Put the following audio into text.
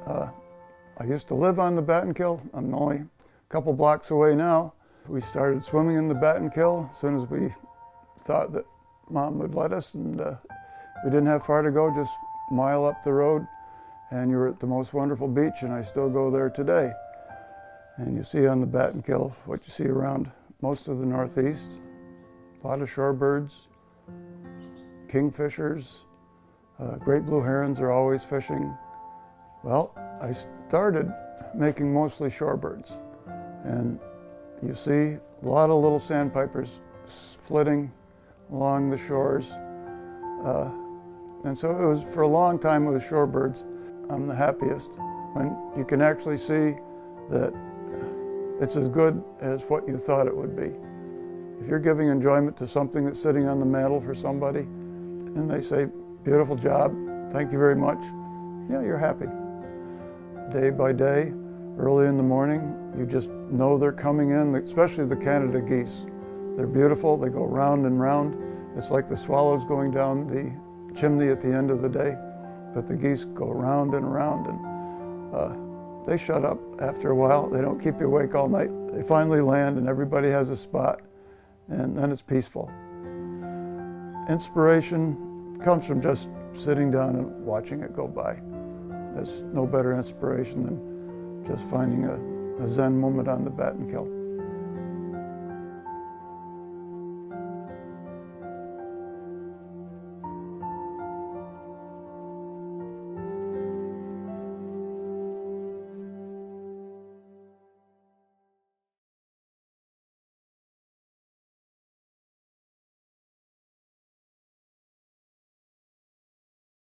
I used to live on the Battenkill. I'm only a couple blocks away now. We started swimming in the Battenkill as soon as we thought that Mom would let us, and we didn't have far to go, just a mile up the road, and you were at the most wonderful beach, and I still go there today. And you see on the Battenkill what you see around most of the Northeast, a lot of shorebirds, kingfishers, great blue herons are always fishing. Well, I started making mostly shorebirds, and you see a lot of little sandpipers flitting along the shores. And so it was, for a long time, it was shorebirds. I'm the happiest when you can actually see that it's as good as what you thought it would be. If you're giving enjoyment to something that's sitting on the mantle for somebody, and they say, beautiful job, thank you very much, yeah, you're happy. Day by day, early in the morning, you just know they're coming in, especially the Canada geese. They're beautiful, they go round and round. It's like the swallows going down the chimney at the end of the day, but the geese go round and round, and they shut up after a while. They don't keep you awake all night. They finally land and everybody has a spot, and then it's peaceful. Inspiration comes from just sitting down and watching it go by. There's no better inspiration than just finding a Zen moment on the Battenkill.